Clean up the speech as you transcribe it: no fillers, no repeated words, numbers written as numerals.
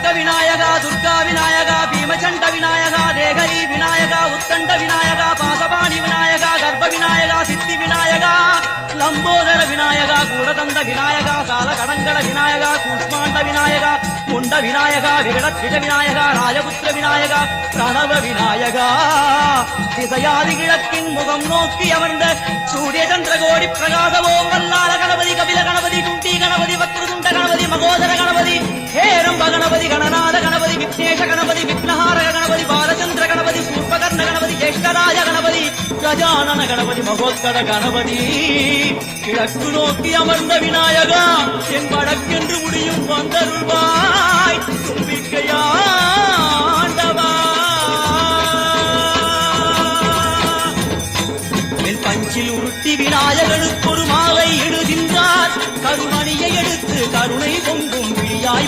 சண்முக விநாயகா துர்கா விநாயகா பீமச்சண்ட விநாயகா தேகரி விநாயகா உத்தண்ட விநாயகா பாசபாணி விநாயகா கர்ப்ப விநாயகா சித்தி விநாயகா லம்போதர விநாயகா கூடதந்த விநாயகா சால கடங்கட விநாயகா கூஷ்மாண்ட விநாயகா குண்ட விநாயகா விகடத்விஜ விநாயகா ராஜபுத்திர விநாயகா பிரணவ விநாயகா திசையாதி கிழக்கின் முகம் நோக்கி அமர்ந்த சூரிய சந்திரகோடி பிரகாச ஓம் வல்லால கணபதி கபில கணபதி குண்டி கணபதி வக்ரதுண்ட கணபதி மகோதர கணபதி ஹேரம்ப கணபதி கணநாத கணபதி விக்னேஷ கணபதி விக்னஹாரக கணபதி பாலச்சந்திர கணபதி சூர்பகர்ண கணபதி ஜேஷ்டராஜ கணபதி கஜானன கணபதி மகோத்கட கணபதி கிழக்கு நோக்கி அமர்ந்த விநாயகா என் வடக்கென்று முடியும் வந்தருள்வாய் தும்பிக்கையாண்டவா பஞ்சில் உருட்டி விநாயகனுக்கு ஒரு மாலை எழுகின்றார் கருமணியை எடுத்து கருணை பொங்க